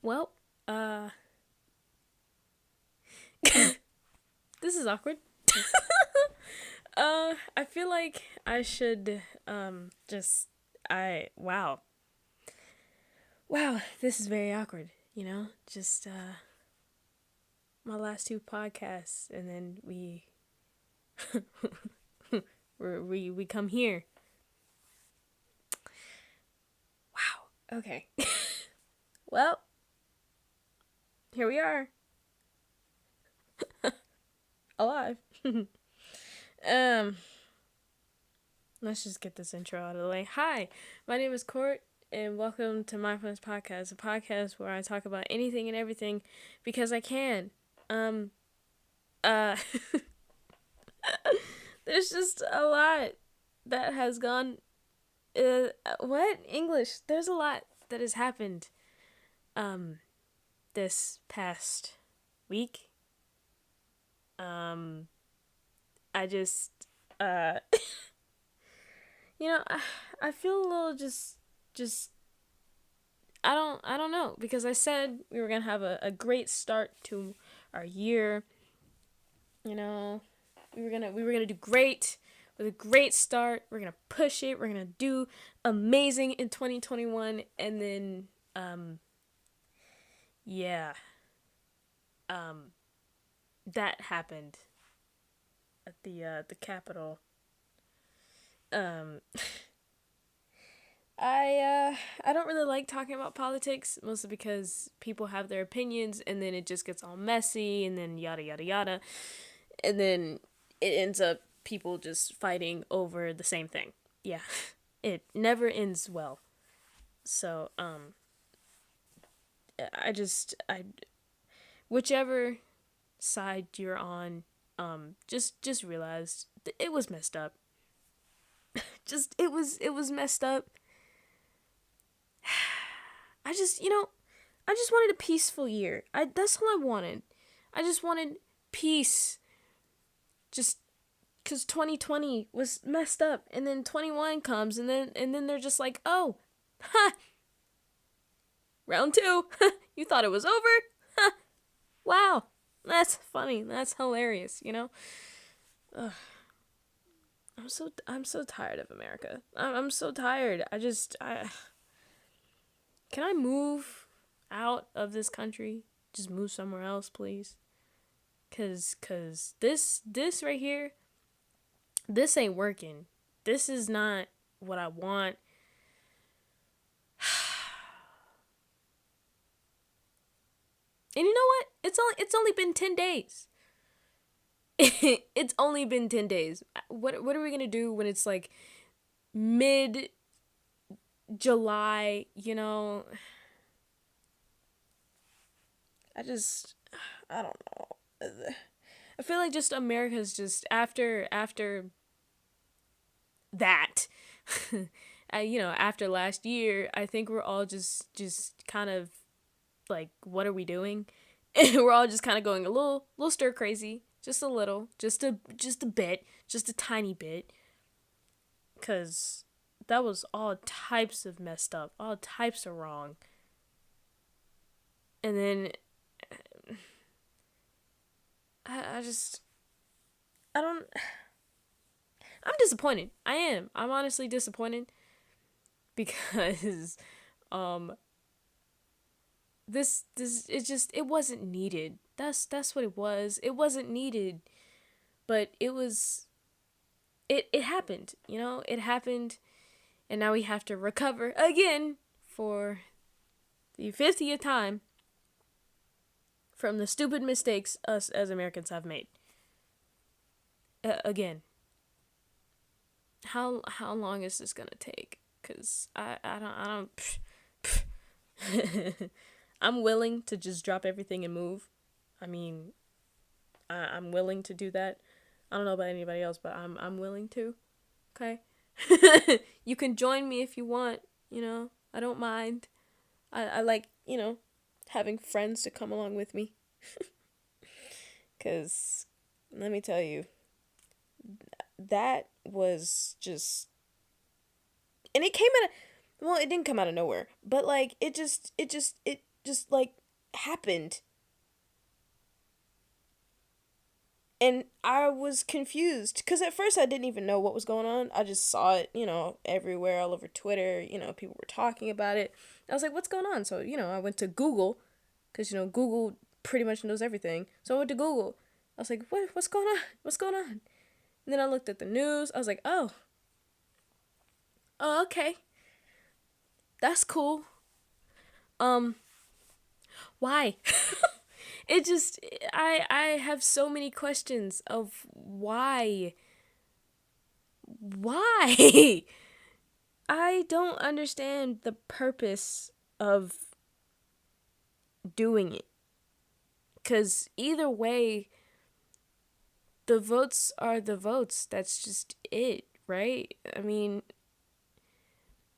Well, this is awkward. I feel like I should, just, wow. Wow, this is very awkward, Just, my last two podcasts, and then we come here. Wow, okay. Well, here we are. Alive. um, let's just get this intro out of the way. Hi, my name is Court, and welcome to Mindfulness Podcast, a podcast where I talk about anything and everything because I can. Uh, there's just a lot that has gone. What English? There's a lot that has happened. This past week. I just, uh, I feel a little just, I don't know, because I said we were gonna have a great start to our year. We were gonna do great with a great start. We're gonna push it. We're gonna do amazing in 2021, and then, yeah, that happened at the Capitol. Um, I don't really like talking about politics, mostly because people have their opinions, and then it just gets all messy, and then yada yada yada, and then it ends up people just fighting over the same thing. Yeah, it never ends well. So I whichever side you're on, just realized it was messed up. It was messed up. I just wanted a peaceful year. That's all I wanted. I just wanted peace. Just cuz 2020 was messed up, and then 21 comes, and then they're just like, "Oh, ha. Round 2. You thought it was over? Ha. Wow. That's funny. That's hilarious. Ugh. I'm so tired of America. I'm so tired. I can I move out of this country? Just move somewhere else, please. Cause this right here, this ain't working. This is not what I want. And you know what? It's only been 10 days. It's only been 10 days. What are we going to do when it's like mid July? I don't know. I feel like just America's just after that. After last year, I think we're all just kind of like, what are we doing? And we're all just kind of going a little stir crazy, just a little, just a bit, just a tiny bit, cuz that was all types of messed up, all types of wrong. And then I just I don't I'm disappointed. I am. I'm honestly disappointed because um this it wasn't needed. That's what it was. It wasn't needed, but it happened. It happened, and now we have to recover again for the 50th time from the stupid mistakes us as Americans have made. Again, how long is this gonna take? Cause I don't. I'm willing to just drop everything and move. I mean, I'm willing to do that. I don't know about anybody else, but I'm willing to. Okay. You can join me if you want. I don't mind. I like having friends to come along with me. Cause let me tell you, that was just, and it came out of, well, it didn't come out of nowhere, but like it just like happened. And I was confused because at first I didn't even know what was going on. I just saw it, everywhere, all over Twitter. People were talking about it. I was like, what's going on? So, I went to Google because, Google pretty much knows everything. So I went to Google. I was like, what's going on? What's going on? And then I looked at the news. I was like, oh, okay. That's cool. Why? It just, I have so many questions of why. Why? I don't understand the purpose of doing it. Because either way, the votes are the votes. That's just it, right? I mean,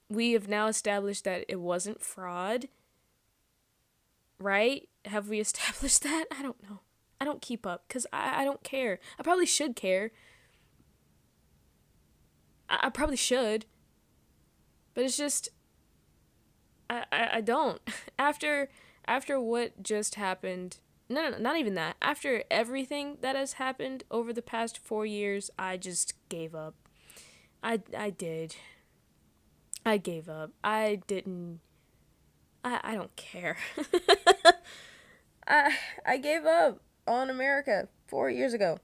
we have now established that it wasn't fraud, right? Have we established that? I don't know. I don't keep up because I don't care. I probably should care. I probably should. But it's just, I don't. After what just happened, no, not even that. After everything that has happened over the past 4 years, I just gave up. I did. I gave up. I didn't. I don't care. I gave up on America 4 years ago.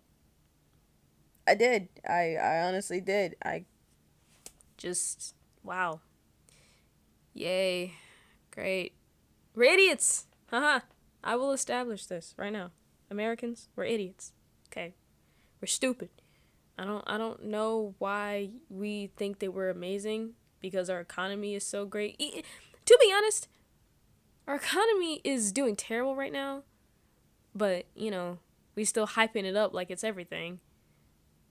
I did. I honestly did. I just, wow. Yay. Great. We're idiots. Haha. I will establish this right now. Americans, we're idiots. Okay. We're stupid. I don't know why we think that we're amazing because our economy is so great. To be honest, our economy is doing terrible right now, but, we still hyping it up like it's everything.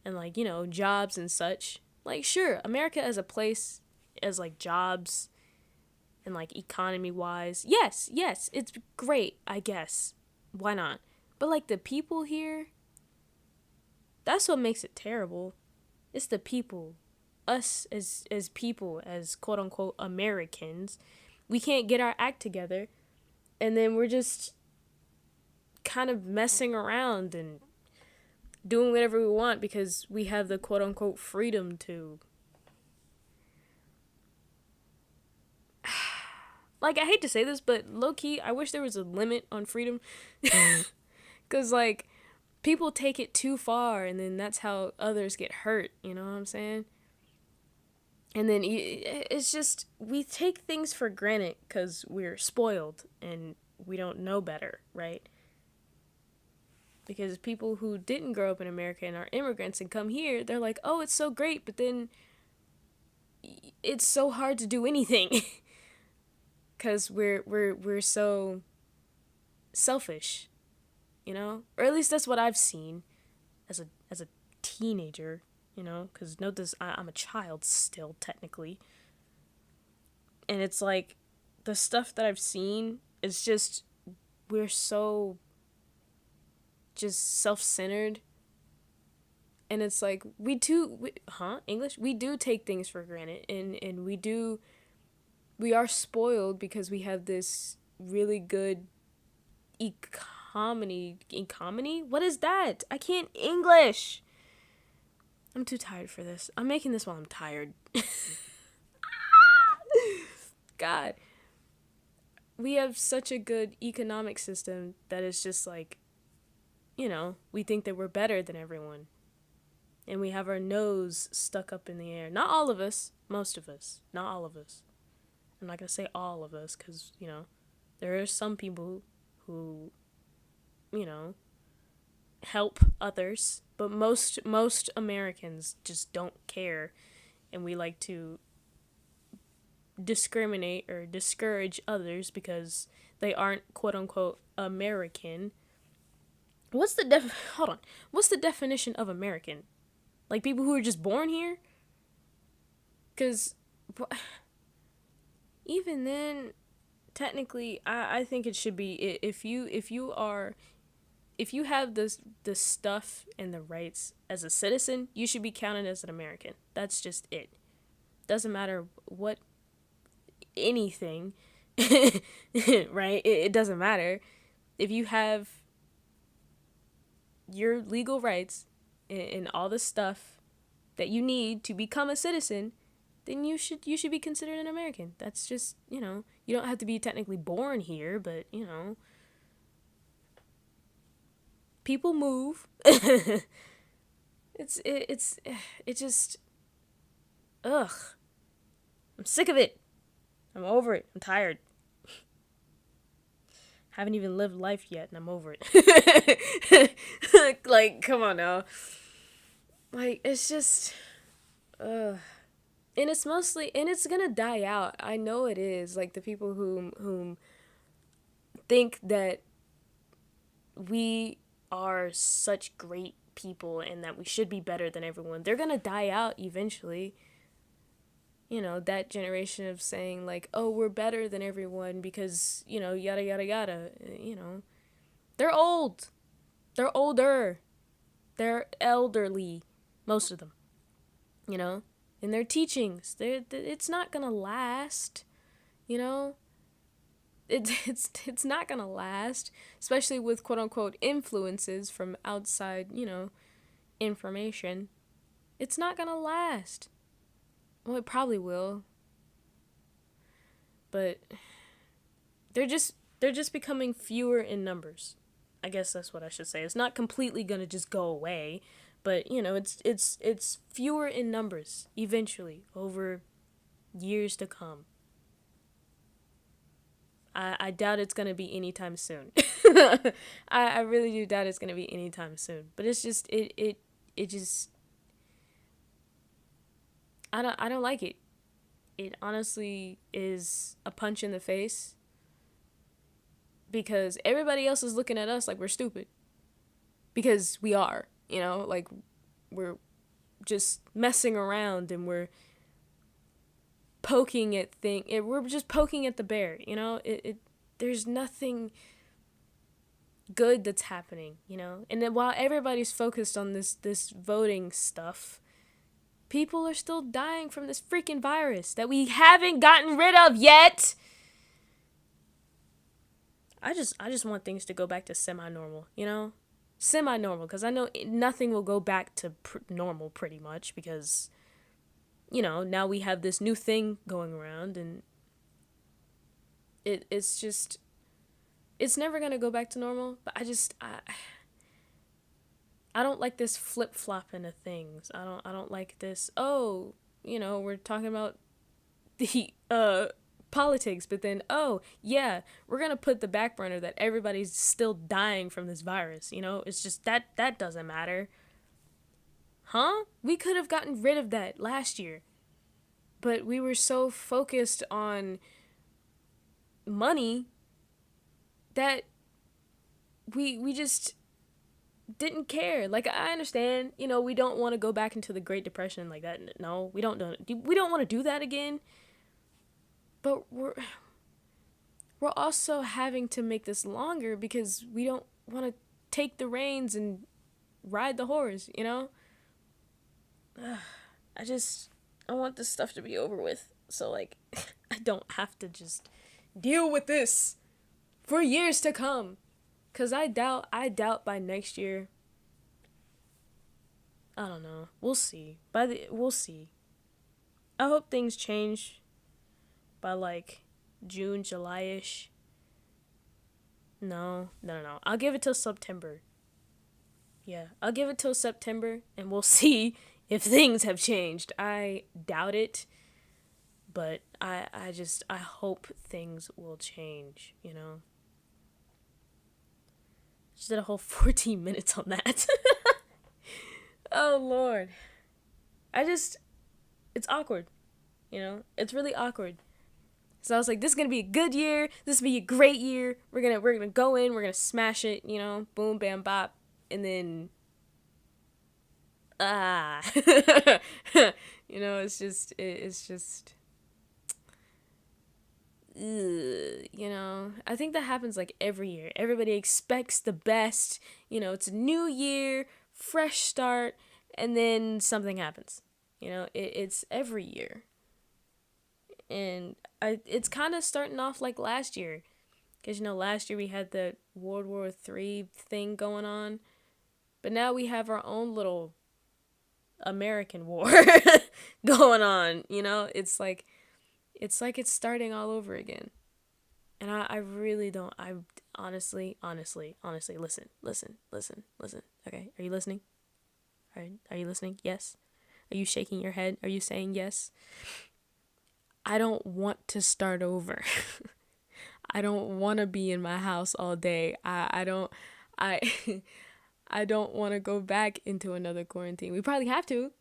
And like, jobs and such. Like, sure, America as a place, as like jobs and like economy wise, yes, it's great, I guess. Why not? But like the people here, that's what makes it terrible. It's the people. Us as people, as quote unquote Americans, we can't get our act together, and then we're just kind of messing around and doing whatever we want because we have the quote unquote freedom to. Like, I hate to say this, but low key, I wish there was a limit on freedom. Because, like, people take it too far, and then that's how others get hurt. You know what I'm saying? And then it's just, we take things for granted because we're spoiled and we don't know better, right? Because people who didn't grow up in America and are immigrants and come here, they're like, oh, it's so great, but then it's so hard to do anything. Because we're so selfish, or at least that's what I've seen as a teenager, because note this, I'm a child still technically, and it's like the stuff that I've seen is just, we're so just self-centered, and it's like we do take things for granted, and we are spoiled because we have this really good economy. What is that? I can't English. I'm too tired for this. I'm making this while I'm tired. God. We have such a good economic system that it's just like, we think that we're better than everyone. And we have our nose stuck up in the air. Not all of us. Most of us. Not all of us. I'm not going to say all of us because, there are some people who, help others, but most Americans just don't care, and we like to discriminate or discourage others because they aren't quote unquote American. What's the definition of American? Like people who are just born here? Because even then, technically, I think it should be, if you have the stuff and the rights as a citizen, you should be counted as an American. That's just it. Doesn't matter what anything, Right? It doesn't matter. If you have your legal rights and all the stuff that you need to become a citizen, then you should be considered an American. That's just, you don't have to be technically born here, but, people move. It just, ugh. I'm sick of it. I'm over it. I'm tired. Haven't even lived life yet and I'm over it. Like, come on now. Like, it's just, ugh. And it's mostly, and it's gonna die out. I know it is. Like, the people whom think that we are such great people and that we should be better than everyone, they're gonna die out eventually. That generation of saying, like, oh, we're better than everyone because, yada, yada, yada, they're old. They're older. They're elderly. Most of them, in their teachings. It's not going to last, you know? It's not going to last, especially with quote unquote influences from outside, information. It's not going to last. Well, it probably will. But they're just becoming fewer in numbers. I guess that's what I should say. It's not completely going to just go away, but it's fewer in numbers eventually over years to come. I doubt it's going to be anytime soon. I really do doubt it's going to be anytime soon. But it's just it just I don't like it. It honestly is a punch in the face because everybody else is looking at us like we're stupid. Because we are, like we're just messing around and we're poking at we're just poking at the bear, there's nothing good that's happening, And then while everybody's focused on this voting stuff, people are still dying from this freaking virus that we haven't gotten rid of yet. I just want things to go back to semi-normal, Semi-normal, because I know nothing will go back to normal pretty much because, now we have this new thing going around and it's just, it's never going to go back to normal, but I don't like this flip-flopping of things. I don't like this, oh, we're talking about the politics, but then, oh yeah, we're gonna put the back burner that everybody's still dying from this virus. It's just that doesn't matter. Huh? We could have gotten rid of that last year, but we were so focused on money that we just didn't care. Like, I understand, we don't want to go back into the Great Depression like that. No, we don't want to do that again. But we're also having to make this longer because we don't want to take the reins and ride the horse, I want this stuff to be over with. So, like, I don't have to just deal with this for years to come. Because I doubt by next year, I don't know. We'll see. We'll see. I hope things change by, like, June, July-ish. No. I'll give it till September. Yeah, I'll give it till September, and we'll see if things have changed. I doubt it, but I hope things will change, Just did a whole 14 minutes on that. Oh, Lord. It's awkward, It's really awkward. So I was like, this is going to be a good year. This will be a great year. We're going to go in. We're going to smash it, boom, bam, bop. And then, it's just, I think that happens like every year. Everybody expects the best. It's a new year, fresh start, and then something happens. It's every year. And it's kind of starting off like last year. Because, last year we had the World War III thing going on. But now we have our own little American war going on. It's starting all over again. And I really don't, I honestly, listen. Okay, are you listening? Are you listening? Yes. Are you shaking your head? Are you saying yes? I don't want to start over. I don't want to be in my house all day. I don't, I, I don't want to go back into another quarantine. We probably have to,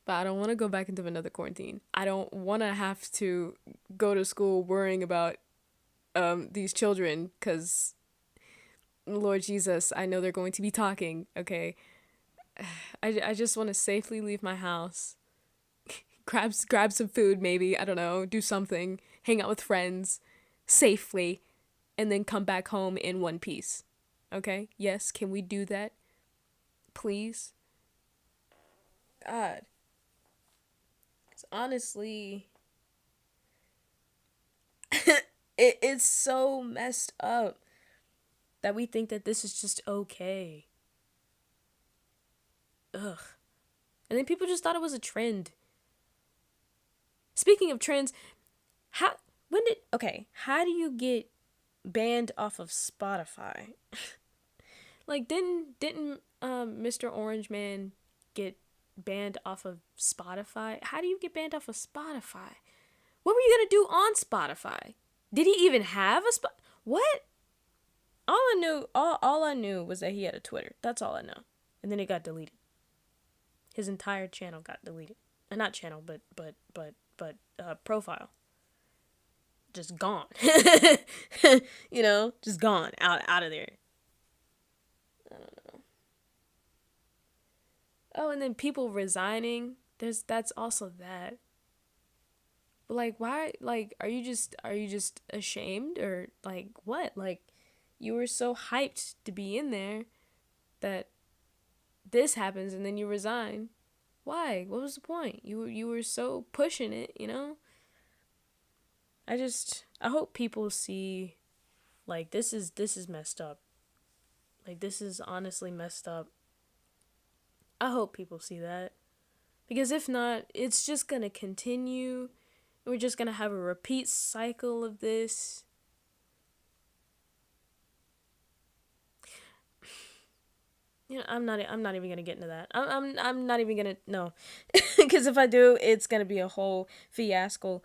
but I don't want to go back into another quarantine. I don't want to have to go to school worrying about these children, because Lord Jesus, I know they're going to be talking, okay? I just want to safely leave my house, grab some food maybe, I don't know, do something, hang out with friends safely, and then come back home in one piece. Okay? Yes, can we do that? Please? God. 'Cause honestly, it's so messed up that we think that this is just okay. Ugh. And then people just thought it was a trend. Speaking of trends, how how do you get banned off of Spotify? Like, didn't Mr. Orange Man get banned off of Spotify? How do you get banned off of Spotify? What were you gonna do on Spotify? Did he even have a spot? What? All I knew was that he had a Twitter. That's all I know. And then it got deleted. His entire channel got deleted. Not channel, but profile. Just gone. Just gone out of there. I don't know. Oh, and then people resigning. That's also that. But like, why? Like, are you just ashamed, or like what? Like, you were so hyped to be in there that this happens and then you resign. Why? What was the point? You were so pushing it, I hope people see, like, this is messed up. Like, this is honestly messed up. I hope people see that. Because if not, it's just gonna continue. We're just gonna have a repeat cycle of this. I'm not even gonna get into that. I'm not even gonna, no. Because if I do, it's gonna be a whole fiasco.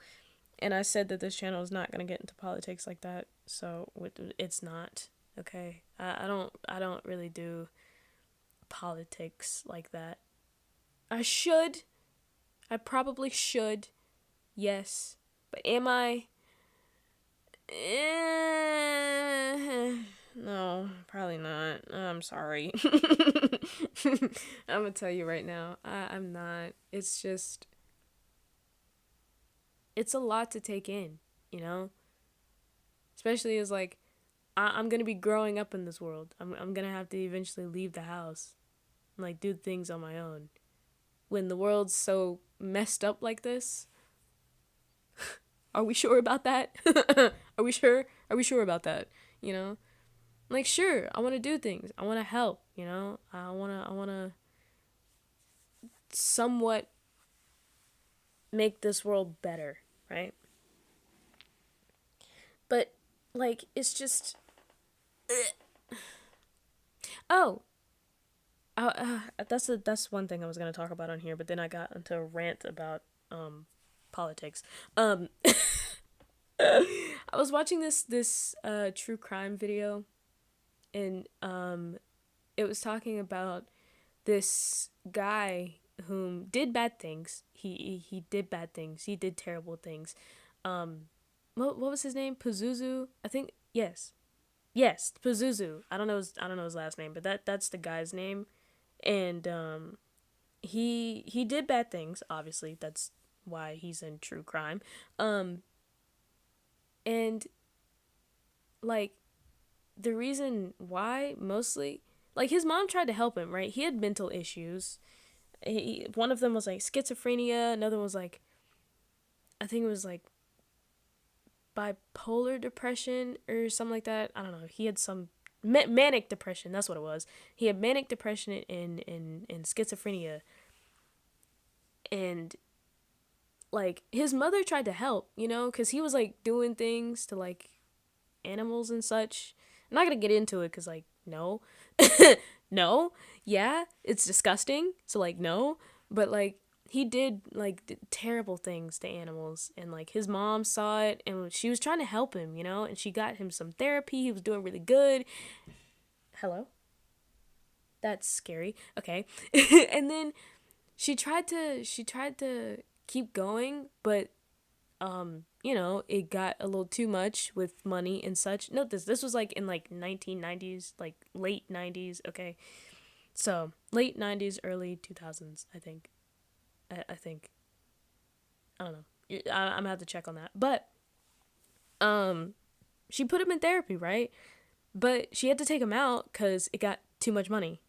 And I said that this channel is not gonna get into politics like that, so it's not. Okay, I don't really do politics like that. I probably should, yes, but am I? No, probably not. I'm sorry. I'm gonna tell you right now, I'm not. It's just, it's a lot to take in, especially as, like, I'm gonna be growing up in this world. I'm gonna have to eventually leave the house and, like, do things on my own. When the world's so messed up like this, are we sure about that? Are we sure? Are we sure about that? Like, sure, I want to do things. I want to help. I wanna somewhat make this world better, right? But, like, it's just, oh, that's one thing I was gonna talk about on here, but then I got into a rant about politics. I was watching this true crime video, and it was talking about this guy whom did bad things. He did bad things. He did terrible things. What was his name? Pazuzu, I think. Yes, Pazuzu. I don't know his last name, but that's the guy's name. And he did bad things, obviously. That's why he's in true crime. And, like, the reason why, mostly, like, his mom tried to help him, right? He had mental issues. One of them was, like, schizophrenia. Another was, like, I think it was, like, bipolar depression or something like that. I don't know. He had some manic depression. That's what it was. He had manic depression and schizophrenia. And like his mother tried to help, because he was like doing things to like animals and such. I'm not gonna get into it because like no, no, yeah, it's disgusting. So like no, but like he did like terrible things to animals, and like his mom saw it and she was trying to help him, and she got him some therapy. He was doing really good. Hello, that's scary. Okay, and then she tried to keep going, but it got a little too much with money and such. Note this was like in like 1990s, like late 90s, okay? So, late 90s, early 2000s, I think. I think. I don't know. I'm gonna have to check on that. But, she put him in therapy, right? But she had to take him out because it got too much money,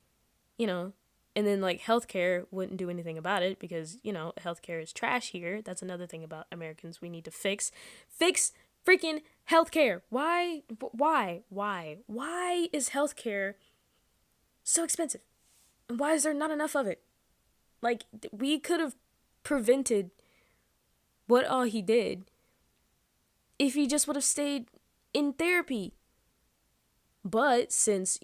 you know? And then, like, healthcare wouldn't do anything about it because, healthcare is trash here. That's another thing about Americans we need to fix. Fix freaking healthcare. Why? Why is healthcare so expensive? And why is there not enough of it? Like, we could have prevented what all he did if he just would have stayed in therapy. But since,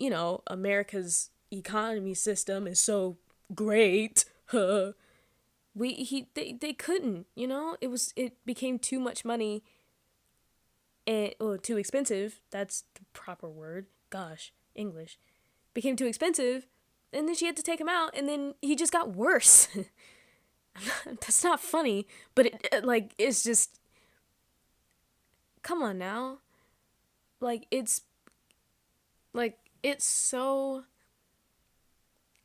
America's economy system is so great, they couldn't, it became too much money and too expensive. That's the proper word. Gosh, English. Became too expensive, and then she had to take him out, and then he just got worse. That's not funny, but it's just, come on now. It's so,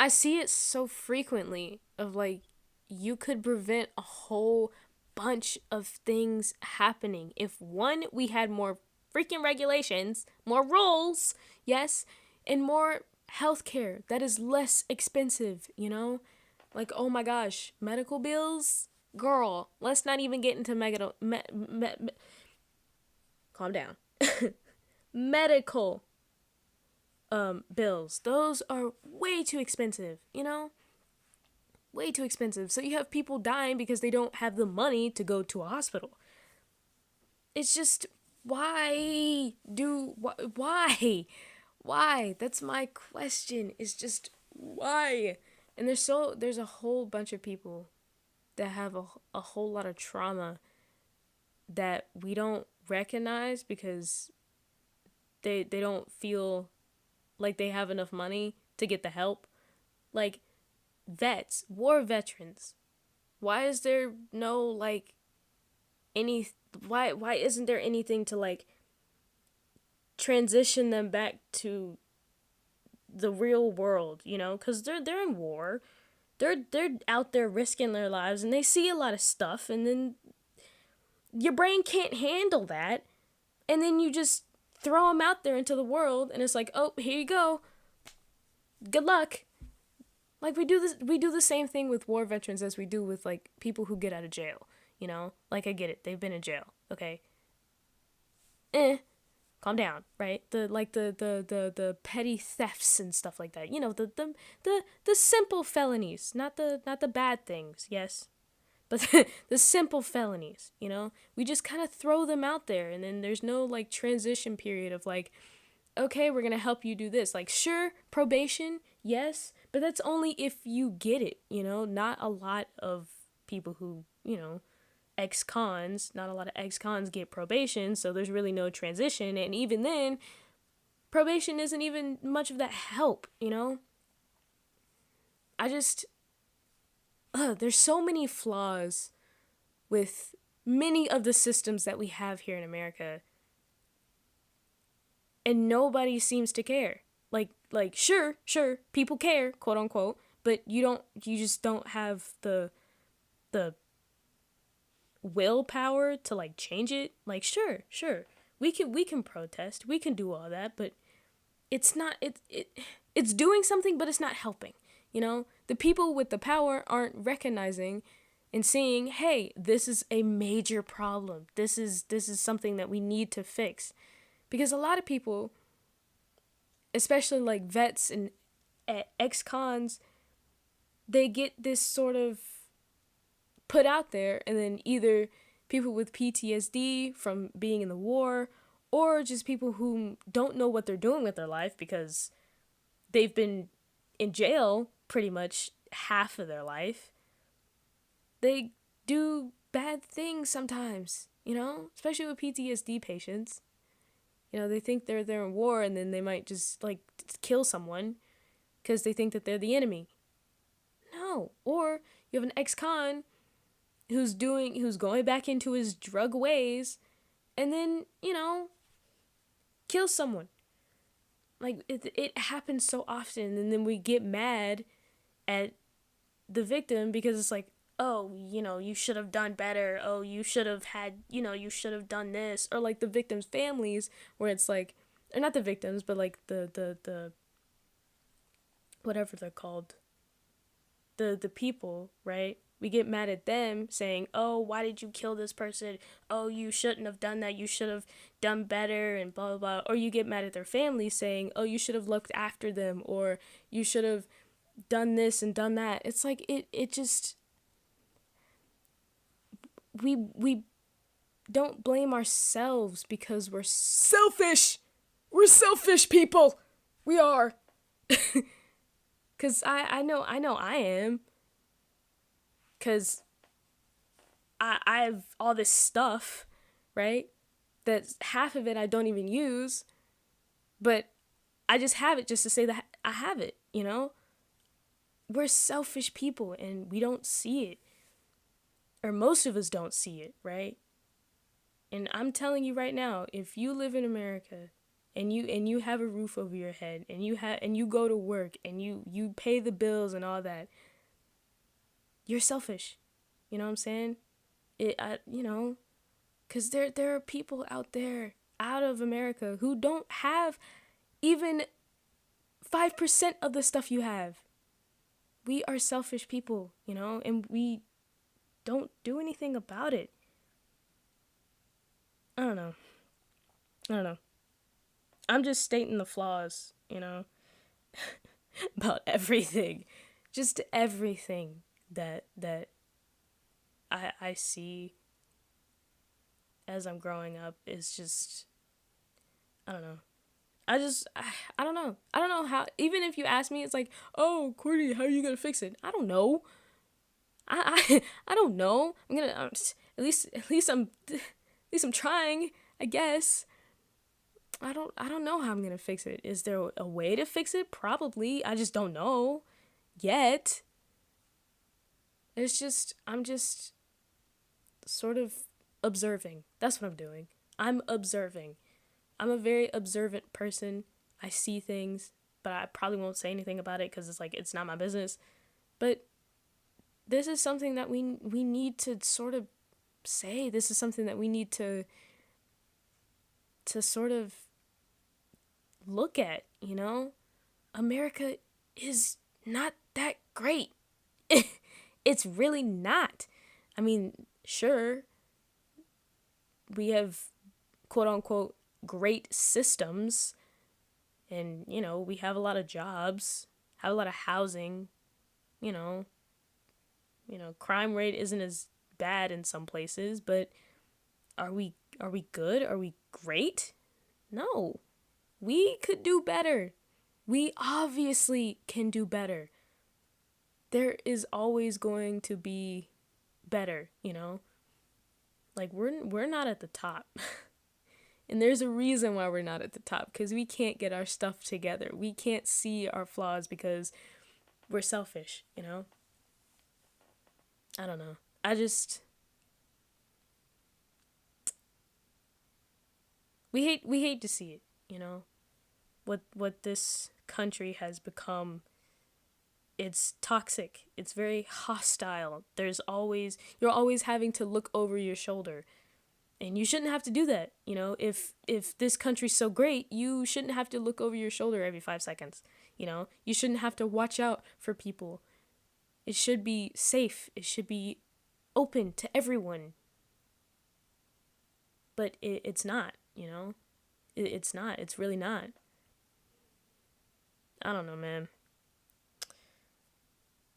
I see it so frequently of like, you could prevent a whole bunch of things happening if one, we had more freaking regulations, more rules, yes, and more healthcare that is less expensive, Like, oh my gosh, medical bills? Girl, let's not even get into calm down. Medical bills. Those are way too expensive, Way too expensive. So you have people dying because they don't have the money to go to a hospital. It's just, why? Why? That's my question. It's just, why? And there's a whole bunch of people that have a whole lot of trauma that we don't recognize because they don't feel like they have enough money to get the help. Like, vets, war veterans. Why is there no, like, why isn't there anything to, like, transition them back to the real world, because they're in war. They're out there risking their lives, and they see a lot of stuff, and then your brain can't handle that, and then you just throw them out there into the world, and it's like, oh, here you go, good luck. Like, we do the same thing with war veterans as we do with, like, people who get out of jail, Like, I get it, they've been in jail, okay? Calm down, right? The petty thefts and stuff like that. The simple felonies, not the bad things, yes. But the simple felonies, We just kind of throw them out there, and then there's no, like, transition period of, like, okay, we're going to help you do this. Like, sure, probation, yes, but that's only if you get it, Not a lot of people who, ex-cons, not a lot of ex-cons get probation, so there's really no transition, and even then, probation isn't even much of that help, I just, there's so many flaws with many of the systems that we have here in America, and nobody seems to care. Like, sure, people care, quote unquote, but you just don't have the willpower to, like, change it. Like, sure, we can protest, we can do all that, but it's not, it's doing something, but it's not helping, The people with the power aren't recognizing and seeing, hey, this is a major problem. This is something that we need to fix. Because a lot of people, especially like vets and ex-cons, they get this sort of put out there, and then either people with PTSD from being in the war, or just people who don't know what they're doing with their life because they've been in jail pretty much half of their life. They do bad things sometimes, especially with PTSD patients. They think they're in war, and then they might just like kill someone because they think that they're the enemy. No. Or you have an ex-con who's going back into his drug ways, and then, kill someone. Like, it happens so often, and then we get mad at the victim because it's like, oh, you should have done better. Oh, you should have you should have done this. Or like the victims' families, where it's like, or not the victims, but like the whatever they're called, the people, right? We get mad at them saying, oh, why did you kill this person? Oh, you shouldn't have done that. You should have done better, and blah, blah, blah. Or you get mad at their family saying, oh, you should have looked after them, or you should have done this and done that. It's like, it just, we don't blame ourselves because we're selfish. We're selfish people. We are. Because I know I am. Because I have all this stuff, right? That half of it I don't even use. But I just have it just to say that I have it, We're selfish people, and we don't see it. Or most of us don't see it, right? And I'm telling you right now, if you live in America and you have a roof over your head, and you go to work, and you pay the bills and all that, you're selfish. You know what I'm saying? Cuz there are people out there out of America who don't have even 5% of the stuff you have. We are selfish people, and we don't do anything about it. I don't know. I'm just stating the flaws, about everything. Just everything that I see as I'm growing up is just, I don't know. I don't know. I don't know how, even if you ask me, it's like, oh, Courtney, how are you going to fix it? I don't know. I don't know. I'm going to, at least I'm trying, I guess. I don't know how I'm going to fix it. Is there a way to fix it? Probably. I just don't know yet. I'm just sort of observing. That's what I'm doing. I'm observing. I'm a very observant person. I see things, but I probably won't say anything about it because it's like, it's not my business. But this is something that we need to sort of say. This is something that we need to sort of look at, America is not that great. It's really not. I mean, sure, we have quote unquote great systems, and we have a lot of jobs, have a lot of housing, crime rate isn't as bad in some places, but are we good? Are we great? No. We could do better. We obviously can do better. There is always going to be better, Like, we're not at the top. And there's a reason why we're not at the top, because we can't get our stuff together. We can't see our flaws because we're selfish, I don't know. We hate to see it, what this country has become. It's toxic. It's very hostile. You're always having to look over your shoulder. And you shouldn't have to do that, If this country's so great, you shouldn't have to look over your shoulder every 5 seconds, You shouldn't have to watch out for people. It should be safe. It should be open to everyone. But it's not, you know? It's not. It's really not. I don't know, man.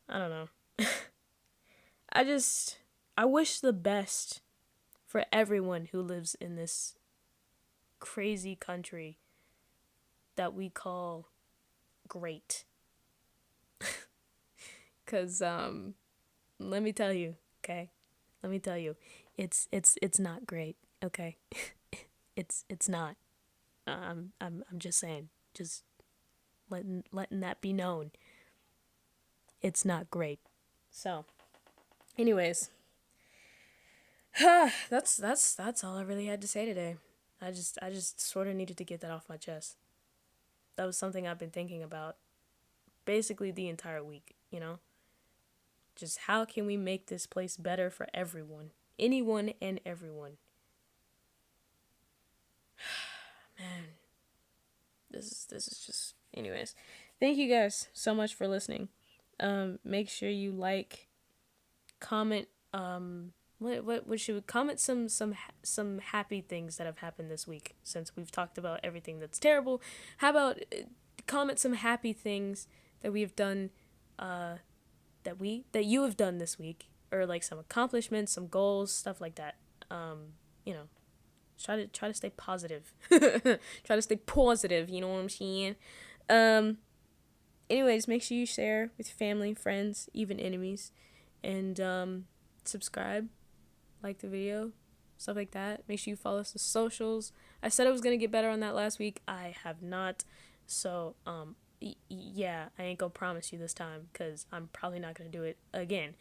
I don't know. I wish the best for everyone who lives in this crazy country that we call great. Cause let me tell you, okay? Let me tell you, it's not great, okay? It's not. I'm just saying, just letting that be known. It's not great. So, anyways, that's all I really had to say today. I just sort of needed to get that off my chest. That was something I've been thinking about basically the entire week, you know? Just how can we make this place better for everyone? Anyone and everyone. Man, this is just anyways. Thank you guys so much for listening. Make sure you like, comment, what should we comment some happy things that have happened this week, since we've talked about everything that's terrible. How about comment some happy things that we have done, that you have done this week, or like some accomplishments, some goals, stuff like that. You know, try to stay positive. Try to stay positive, you know what I'm saying? Um Anyways, make sure you share with family, friends, even enemies, and subscribe, like the video, stuff like that. Make sure you follow us on socials. I said I was gonna get better on that last week. I have not. So yeah, I ain't gonna promise you this time, because I'm probably not gonna do it again.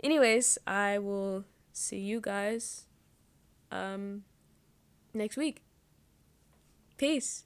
Anyways, I will see you guys next week. Peace.